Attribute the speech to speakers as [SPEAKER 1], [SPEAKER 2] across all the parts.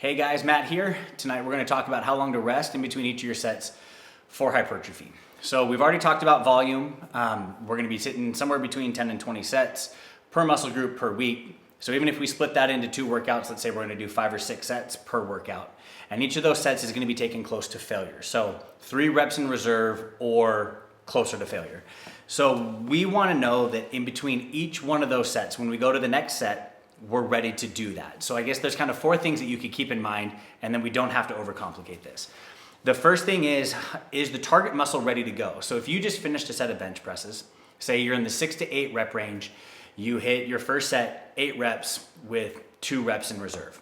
[SPEAKER 1] Hey guys, Matt here. Tonight we're going to talk about how long to rest in between each of your sets for hypertrophy. So we've already talked about volume. We're going to be sitting somewhere between 10 and 20 sets per muscle group per week. So even if we split that into 2 workouts, let's say we're going to do 5 or 6 sets per workout. And each of those sets is going to be taken close to failure. So 3 reps in reserve or closer to failure. So we want to know that in between each one of those sets, when we go to the next set, we're ready to do that. So I guess there's kind of 4 things that you could keep in mind, and then we don't have to overcomplicate this. The first thing is the target muscle ready to go? So if you just finished a set of bench presses, say you're in the 6 to 8 rep range, you hit your first set 8 reps with 2 reps in reserve.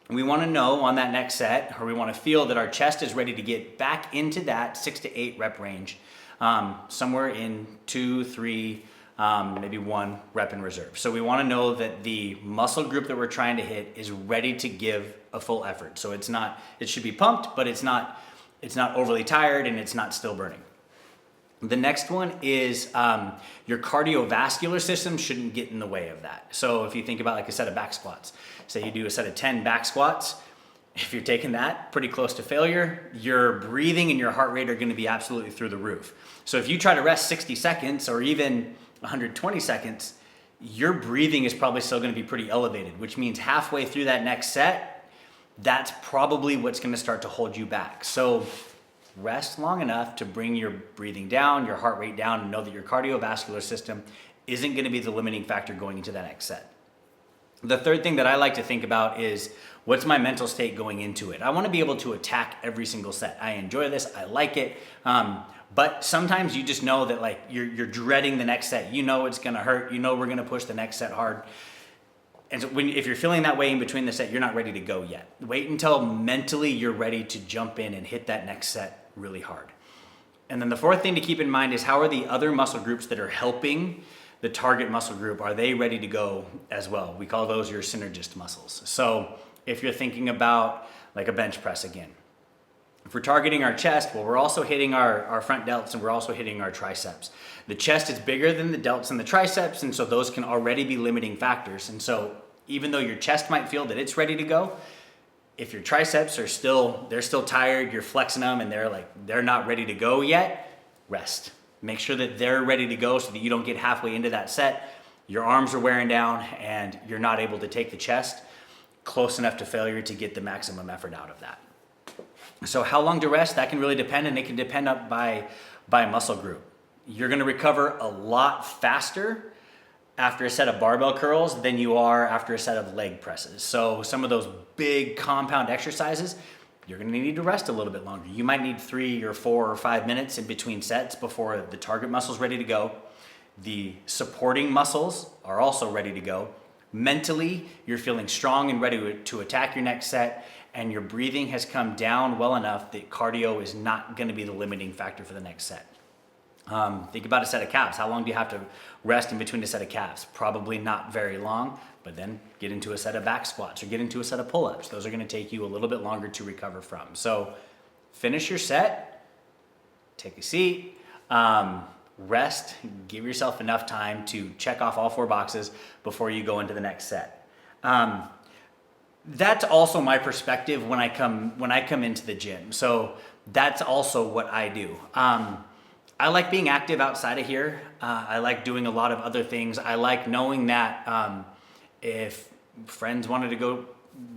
[SPEAKER 1] We want to know on that next set, or we want to feel that our chest is ready to get back into that 6 to 8 rep range, somewhere in 2, 3, maybe 1 rep in reserve. So we want to know that the muscle group that we're trying to hit is ready to give a full effort. So it should be pumped, but it's not overly tired and it's not still burning. The next one is your cardiovascular system shouldn't get in the way of that. So if you think about like a set of back squats, say you do a set of 10 back squats, if you're taking that pretty close to failure, your breathing and your heart rate are going to be absolutely through the roof. So if you try to rest 60 seconds or even 120 seconds, your breathing is probably still going to be pretty elevated, which means halfway through that next set, that's probably what's going to start to hold you back. So rest long enough to bring your breathing down, your heart rate down, and know that your cardiovascular system isn't going to be the limiting factor going into that next set. The third thing that I like to think about is what's my mental state going into it. I want to be able to attack every single set. I enjoy this. I like it. But sometimes you just know that like you're dreading the next set. You know it's going to hurt. You know we're going to push the next set hard. And so if you're feeling that way in between the set, you're not ready to go yet. Wait until mentally you're ready to jump in and hit that next set really hard. And then the fourth thing to keep in mind is how are the other muscle groups that are helping the target muscle group, are they ready to go as well? We call those your synergistic muscles. So if you're thinking about like a bench press again, if we're targeting our chest, well, we're also hitting our front delts and we're also hitting our triceps. The chest is bigger than the delts and the triceps, and so those can already be limiting factors. And so even though your chest might feel that it's ready to go, if your triceps are they're still tired, you're flexing them and they're not ready to go yet, rest. Make sure that they're ready to go so that you don't get halfway into that set, your arms are wearing down and you're not able to take the chest close enough to failure to get the maximum effort out of that. So how long to rest, that can really depend, and it can depend up by muscle group. You're gonna recover a lot faster after a set of barbell curls than you are after a set of leg presses. So some of those big compound exercises, you're gonna need to rest a little bit longer. You might need 3 or 4 or 5 minutes in between sets before the target muscle's ready to go. The supporting muscles are also ready to go. Mentally, you're feeling strong and ready to attack your next set, and your breathing has come down well enough that cardio is not gonna be the limiting factor for the next set. Think about a set of calves. How long do you have to rest in between a set of calves? Probably not very long, but then get into a set of back squats or get into a set of pull-ups. Those are gonna take you a little bit longer to recover from. So finish your set, take a seat, rest, give yourself enough time to check off all 4 boxes before you go into the next set. That's also my perspective when I come into the gym. So that's also what I do. I like being active outside of here. I like doing a lot of other things. I like knowing that if friends wanted to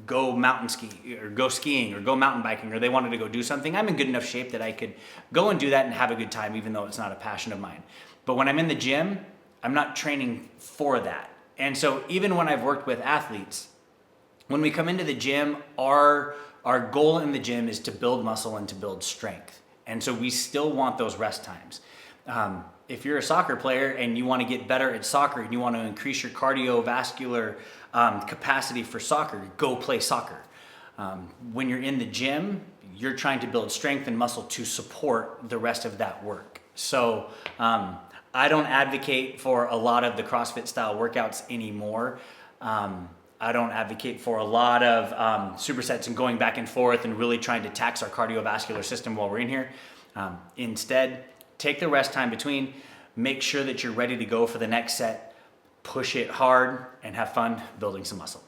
[SPEAKER 1] go mountain ski or go skiing or go mountain biking, or they wanted to go do something, I'm in good enough shape that I could go and do that and have a good time, even though it's not a passion of mine. But when I'm in the gym, I'm not training for that. And so even when I've worked with athletes, when we come into the gym, our goal in the gym is to build muscle and to build strength. And so we still want those rest times. If you're a soccer player and you want to get better at soccer and you want to increase your cardiovascular capacity for soccer, go play soccer. When you're in the gym, you're trying to build strength and muscle to support the rest of that work. So I don't advocate for a lot of the CrossFit style workouts anymore. I don't advocate for a lot of supersets and going back and forth and really trying to tax our cardiovascular system while we're in here. Instead, take the rest time between, make sure that you're ready to go for the next set, push it hard, and have fun building some muscle.